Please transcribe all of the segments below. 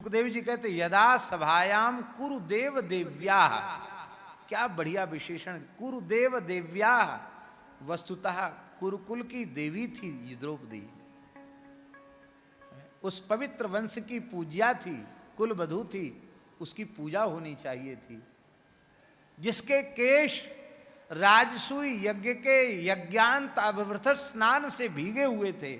सुखदेव जी कहते यदा सभायाम कुरुदेव देव्या, क्या बढ़िया विशेषण, कुरुदेव देव्या, वस्तुतः कुरुकुल की देवी थी ये द्रौपदी, उस पवित्र वंश की पूज्या थी, कुल वधू थी, उसकी पूजा होनी चाहिए थी। जिसके केश राजसूय यज्ञ के यज्ञांत अभिवृत स्नान से भीगे हुए थे,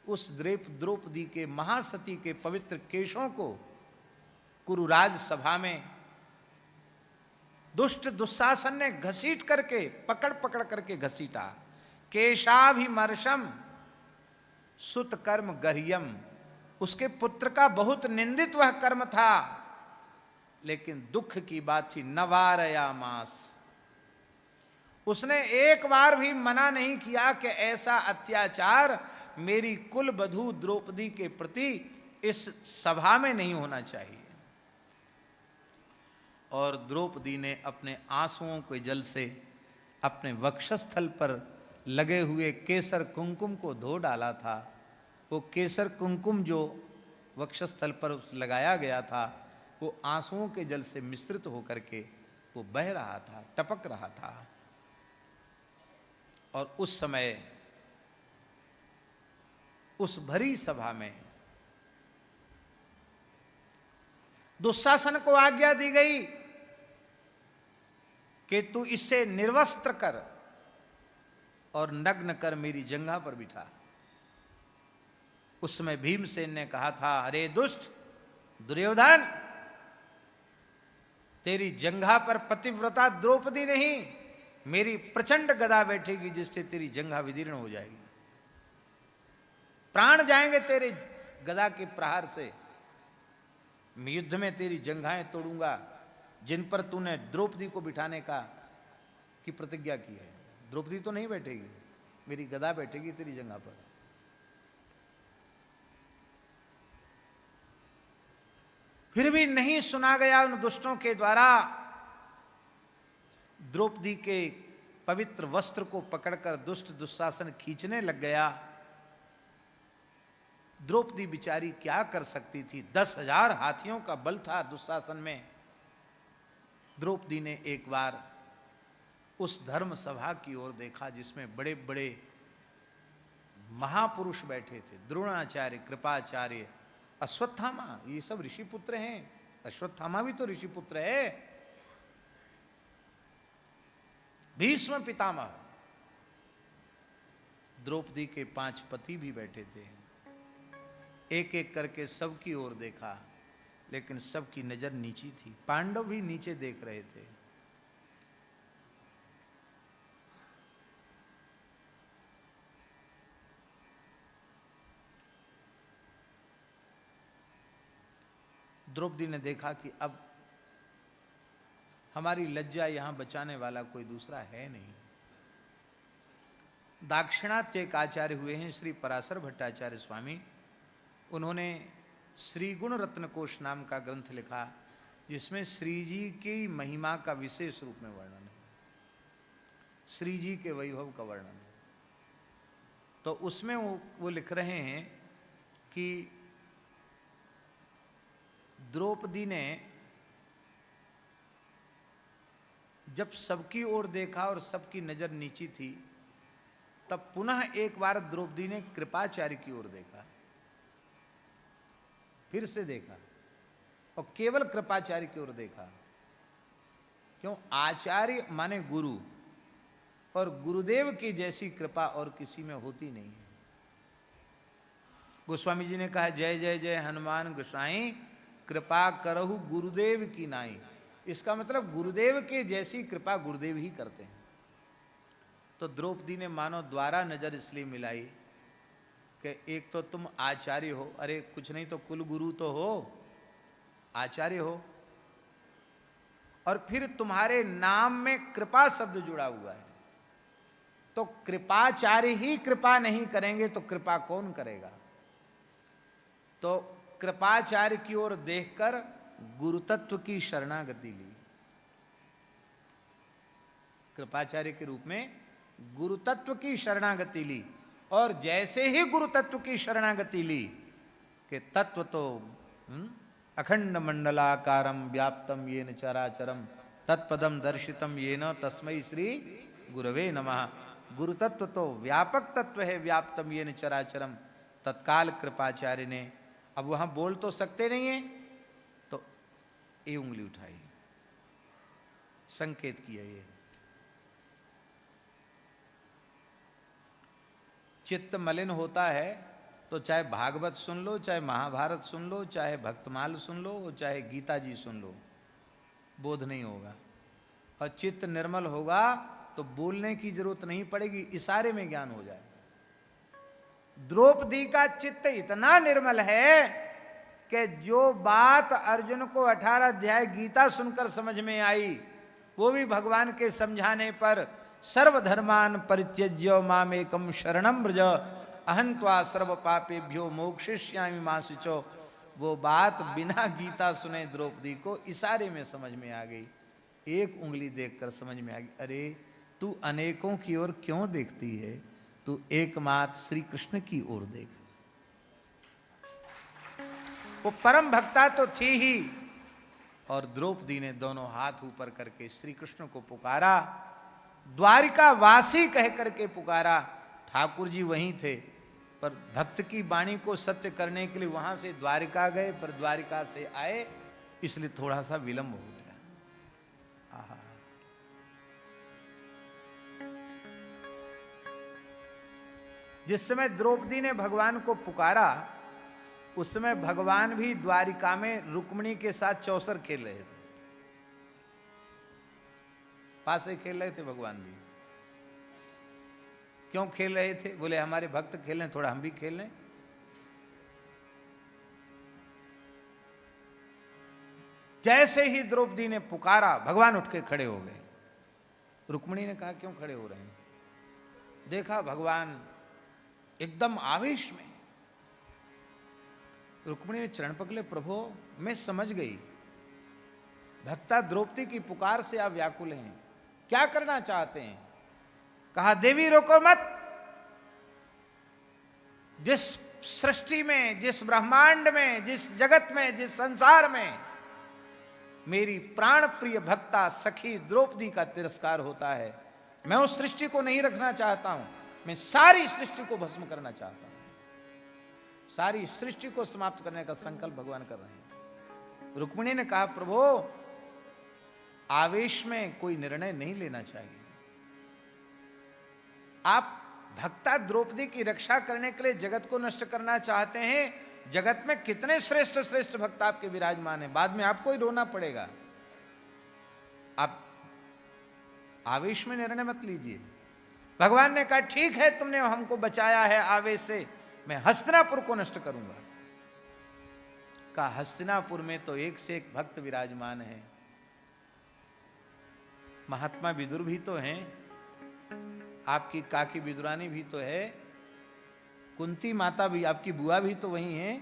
उस द्रौपदी के महासती के पवित्र केशों को कुरुराज सभा में दुष्ट दुशासन ने घसीट करके पकड़ पकड़ करके घसीटा। केशाभिमर्शम सुत कर्म गह्यम, उसके पुत्र का बहुत निंदित वह कर्म था, लेकिन दुख की बात थी नवारयामास, उसने एक बार भी मना नहीं किया कि ऐसा अत्याचार मेरी कुल वधू द्रौपदी के प्रति इस सभा में नहीं होना चाहिए। और द्रौपदी ने अपने आंसुओं के जल से अपने वक्षस्थल पर लगे हुए केसर कुंकुम को धो डाला था। वो केसर कुंकुम जो वक्षस्थल पर लगाया गया था, वो आंसुओं के जल से मिश्रित होकर के वो बह रहा था, टपक रहा था। और उस समय उस भरी सभा में दुशासन को आज्ञा दी गई कि तू इससे निर्वस्त्र कर और नग्न कर मेरी जंघा पर बिठा। उस समय भीमसेन ने कहा था, अरे दुष्ट दुर्योधन, तेरी जंघा पर पतिव्रता द्रौपदी नहीं, मेरी प्रचंड गदा बैठेगी जिससे तेरी जंघा विदीर्ण हो जाएगी, प्राण जाएंगे तेरे गदा के प्रहार से। मैं युद्ध में तेरी जंघाएं तोड़ूंगा जिन पर तूने द्रौपदी को बिठाने की प्रतिज्ञा की है। द्रौपदी तो नहीं बैठेगी, मेरी गदा बैठेगी तेरी जंघा पर। फिर भी नहीं सुना गया उन दुष्टों के द्वारा। द्रौपदी के पवित्र वस्त्र को पकड़कर दुष्ट दुशासन खींचने लग गया। द्रौपदी बिचारी क्या कर सकती थी, 10,000 हाथियों का बल था दुशासन में। द्रौपदी ने एक बार उस धर्म सभा की ओर देखा जिसमें बड़े बड़े महापुरुष बैठे थे, द्रोणाचार्य, कृपाचार्य, अश्वत्थामा, ये सब ऋषि पुत्र हैं। अश्वत्थामा भी तो ऋषि पुत्र है। भीष्म पितामह, द्रौपदी के 5 पति भी बैठे थे। एक एक करके सबकी ओर देखा, लेकिन सबकी नजर नीची थी। पांडव भी नीचे देख रहे थे। द्रौपदी ने देखा कि अब हमारी लज्जा यहां बचाने वाला कोई दूसरा है नहीं। दाक्षिणात्य एक आचार्य हुए हैं श्री पराशर भट्टाचार्य स्वामी, उन्होंने श्री गुण रत्न कोश नाम का ग्रंथ लिखा जिसमें श्री जी की महिमा का विशेष रूप में वर्णन है, श्री जी के वैभव का वर्णन है। तो उसमें वो लिख रहे हैं कि द्रौपदी ने जब सबकी ओर देखा और सबकी नजर नीची थी, तब पुनः एक बार द्रौपदी ने कृपाचार्य की ओर देखा, फिर से देखा और केवल कृपाचार्य की ओर देखा। क्यों? आचार्य माने गुरु, और गुरुदेव की जैसी कृपा और किसी में होती नहीं है। गोस्वामी जी ने कहा, जय जय जय हनुमान गोसाई, कृपा करहु गुरुदेव की नाई। इसका मतलब गुरुदेव के जैसी कृपा गुरुदेव ही करते हैं। तो द्रौपदी ने मानो द्वारा नजर इसलिए मिलाई कि एक तो तुम आचार्य हो, अरे कुछ नहीं तो कुल गुरु तो हो, आचार्य हो, और फिर तुम्हारे नाम में कृपा शब्द जुड़ा हुआ है। तो कृपाचार्य ही कृपा नहीं करेंगे तो कृपा कौन करेगा? तो कृपाचार्य की ओर देखकर गुरुतत्व की शरणागति ली। कृपाचार्य के रूप में गुरुतत्व की शरणागति ली, और जैसे ही गुरुतत्व की शरणागति ली कि तत्व तो अखंड मंडलाकारम व्याप्तम येन चराचरम तत्पदम दर्शितम येन तस्मै श्री गुरवे नमः। गुरु तत्व तो व्यापक तत्व है, व्याप्तम येन चराचरम। तत्काल कृपाचार्य ने, अब वहां बोल तो सकते नहीं है, तो ये उंगली उठाई, संकेत किया। ये चित्त मलिन होता है तो चाहे भागवत सुन लो, चाहे महाभारत सुन लो, चाहे भक्तमाल सुन लो, चाहे गीता जी सुन लो, बोध नहीं होगा। और चित्त निर्मल होगा तो बोलने की जरूरत नहीं पड़ेगी, इशारे में ज्ञान हो जाए। द्रौपदी का चित्त इतना निर्मल है कि जो बात अर्जुन को 18 अध्याय गीता सुनकर समझ में आई, वो भी भगवान के समझाने पर सर्वधर्मान परित्यज्य मामेकम शरणम व्रज अहं त्वा सर्व पापेभ्यो मोक्षयिष्यामि मा शुचो, वो बात बिना गीता सुने द्रौपदी को इशारे में समझ में आ गई। एक उंगली देखकर समझ में आ गई, अरे तू अनेकों की ओर क्यों देखती है, तू एकमात्र श्री कृष्ण की ओर देख। वो परम भक्ता तो थी ही, और द्रौपदी ने दोनों हाथ ऊपर करके श्री कृष्ण को पुकारा, द्वारिका वासी कह करके पुकारा। ठाकुर जी वहीं थे, पर भक्त की वाणी को सत्य करने के लिए वहां से द्वारिका गए, पर द्वारिका से आए इसलिए थोड़ा सा विलंब हो गया। आहा, जिस समय द्रौपदी ने भगवान को पुकारा, उस समय भगवान भी द्वारिका में रुक्मिणी के साथ चौसर खेल रहे थे, पास ही खेल रहे थे भगवान भी। क्यों खेल रहे थे? बोले हमारे भक्त खेल रहे, थोड़ा हम भी खेल लें। जैसे ही द्रौपदी ने पुकारा, भगवान उठ के खड़े हो गए। रुक्मिणी ने कहा क्यों खड़े हो रहे हैं? देखा भगवान एकदम आवेश में। रुक्मिणी ने चरण पकड़े, प्रभु मैं समझ गई, भक्ता द्रौपदी की पुकार से आप व्याकुल हैं, क्या करना चाहते हैं? कहा देवी रोको मत। जिस सृष्टि में, जिस ब्रह्मांड में, जिस जगत में, जिस संसार में मेरी प्राण प्रिय भक्ता सखी द्रौपदी का तिरस्कार होता है, मैं उस सृष्टि को नहीं रखना चाहता हूं, मैं सारी सृष्टि को भस्म करना चाहता हूं। सारी सृष्टि को समाप्त करने का संकल्प भगवान कर रहे हैं। रुक्मिणी ने कहा प्रभु आवेश में कोई निर्णय नहीं लेना चाहिए। आप भक्ता द्रौपदी की रक्षा करने के लिए जगत को नष्ट करना चाहते हैं। जगत में कितने श्रेष्ठ श्रेष्ठ भक्त आपके विराजमान हैं, बाद में आपको ही रोना पड़ेगा। आप आवेश में निर्णय मत लीजिए। भगवान ने कहा ठीक है, तुमने हमको बचाया है आवेश से, मैं हस्तिनापुर को नष्ट करूंगा। कहा हस्तिनापुर में तो एक से एक भक्त विराजमान है, महात्मा विदुर भी तो हैं, आपकी काकी विदुरानी भी तो है, कुंती माता भी, आपकी बुआ भी तो वही है।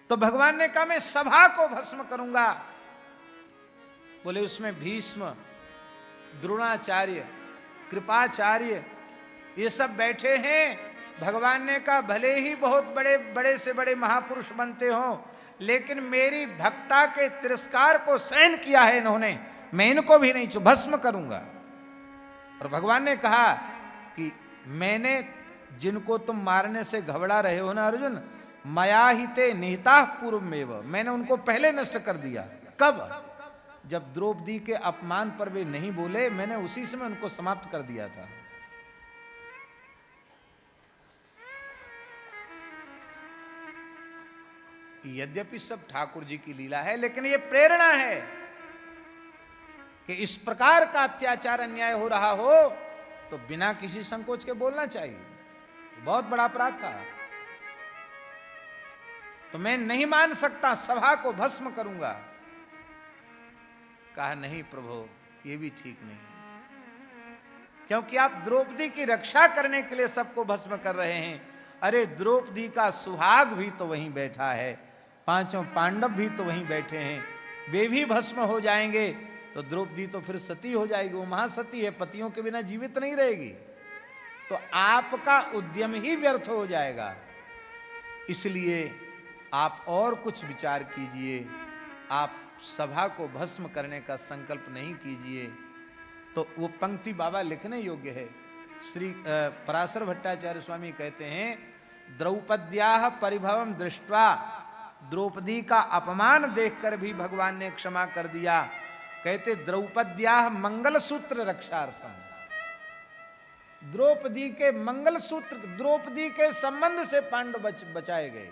तो भगवान ने कहा मैं सभा को भस्म करूंगा। बोले उसमें भीष्म, द्रोणाचार्य, कृपाचार्य ये सब बैठे हैं। भगवान ने कहा भले ही बहुत बड़े बड़े से बड़े महापुरुष बनते हो, लेकिन मेरी भक्ता के तिरस्कार को सहन किया है इन्होंने, मैं इनको भी नहीं भस्म करूंगा। और भगवान ने कहा कि मैंने जिनको तुम मारने से घबरा रहे हो ना अर्जुन, मया ही ते निहिता पूर्वमेव, मैंने उनको पहले नष्ट कर दिया। कब? जब द्रौपदी के अपमान पर वे नहीं बोले, मैंने उसी समय उनको समाप्त कर दिया था। यद्यपि सब ठाकुर जी की लीला है, लेकिन ये प्रेरणा है कि इस प्रकार का अत्याचार अन्याय हो रहा हो तो बिना किसी संकोच के बोलना चाहिए। बहुत बड़ा अपराध था, तो मैं नहीं मान सकता, सभा को भस्म करूंगा। कहा नहीं प्रभु ये भी ठीक नहीं, क्योंकि आप द्रौपदी की रक्षा करने के लिए सबको भस्म कर रहे हैं। अरे द्रौपदी का सुहाग भी तो वहीं बैठा है, पांचों पांडव भी तो वहीं बैठे हैं, वे भी भस्म हो जाएंगे तो द्रौपदी तो फिर सती हो जाएगी, वो महासती है, पतियों के बिना जीवित नहीं रहेगी, तो आपका उद्यम ही व्यर्थ हो जाएगा। इसलिए आप और कुछ विचार कीजिए, आप सभा को भस्म करने का संकल्प नहीं कीजिए। तो वो पंक्ति बाबा लिखने योग्य है। श्री पराशर भट्टाचार्य स्वामी कहते हैं, द्रौपद्याः परिभवम दृष्ट्वा, द्रौपदी का अपमान देखकर भी भगवान ने क्षमा कर दिया। कहते द्रौपद्याः मंगलसूत्र रक्षार्थम, द्रौपदी के मंगलसूत्र, द्रौपदी के संबंध से पांडव बचाए गए,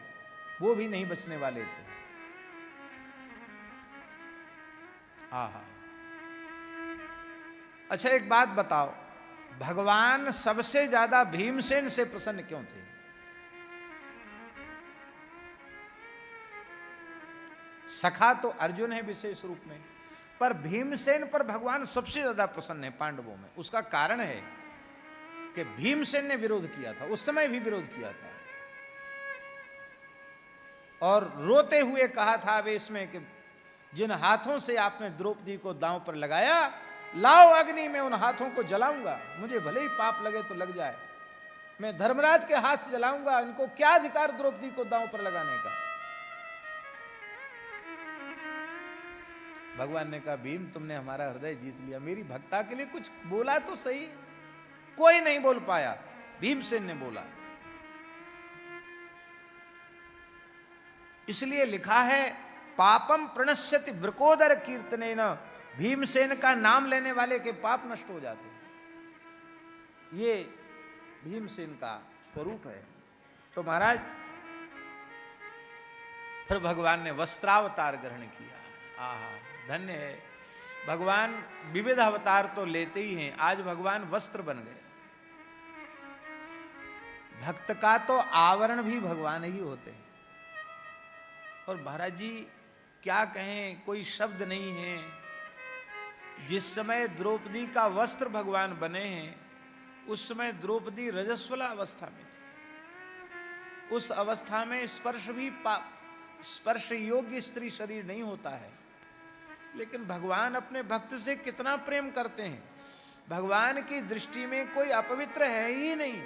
वो भी नहीं बचने वाले थे। आहा। अच्छा एक बात बताओ, भगवान सबसे ज्यादा भीमसेन से प्रसन्न क्यों थे? सखा तो अर्जुन है विशेष रूप में, पर भीमसेन पर भगवान सबसे ज्यादा प्रसन्न है पांडवों में। उसका कारण है कि भीमसेन ने विरोध किया था, उस समय भी विरोध किया था, और रोते हुए कहा था आवेश में कि जिन हाथों से आपने द्रौपदी को दांव पर लगाया, लाओ अग्नि में उन हाथों को जलाऊंगा, मुझे भले ही पाप लगे तो लग जाए, मैं धर्मराज के हाथ से जलाऊंगा, इनको क्या अधिकार द्रौपदी को दांव पर लगाने का। भगवान ने कहा, भीम तुमने हमारा हृदय जीत लिया, मेरी भक्ता के लिए कुछ बोला तो सही। कोई नहीं बोल पाया, भीमसेन ने बोला। इसलिए लिखा है, पापम प्रणश्यति वृकोदर कीर्तनेन, भीमसेन का नाम लेने वाले के पाप नष्ट हो जाते हैं। ये भीमसेन का स्वरूप है। तो महाराज फिर भगवान ने वस्त्रावतार ग्रहण किया। आहा, धन्य है भगवान, विविध अवतार तो लेते ही हैं। आज भगवान वस्त्र बन गए। भक्त का तो आवरण भी भगवान ही होते हैं। और महाराज जी क्या कहें, कोई शब्द नहीं है। जिस समय द्रौपदी का वस्त्र भगवान बने हैं, उस समय द्रौपदी रजस्वला अवस्था में थी। उस अवस्था में स्पर्श योग्य स्त्री शरीर नहीं होता है। लेकिन भगवान अपने भक्त से कितना प्रेम करते हैं। भगवान की दृष्टि में कोई अपवित्र है ही नहीं।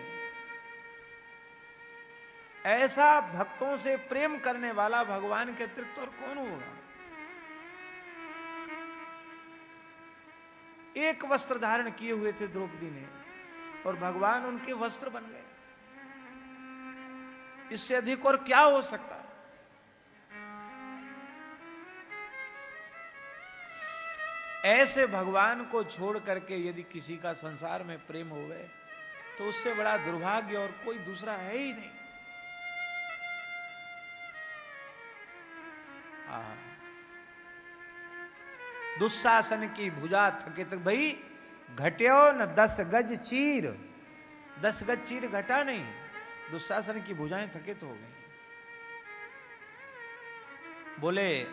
ऐसा भक्तों से प्रेम करने वाला भगवान के अतिरिक्त और कौन होगा। एक वस्त्र धारण किए हुए थे द्रौपदी ने, और भगवान उनके वस्त्र बन गए। इससे अधिक और क्या हो सकता है। ऐसे भगवान को छोड़ करके यदि किसी का संसार में प्रेम हो गए, तो उससे बड़ा दुर्भाग्य और कोई दूसरा है ही नहीं। दुशासन की भुजा थकित भई, घट्यो न 10 गज चीर। 10 गज चीर घटा नहीं, दुशासन की भुजाएं थकित हो गई। बोले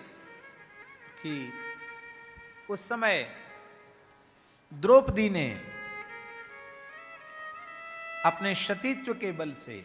कि उस समय द्रौपदी ने अपने सतीत्व के बल से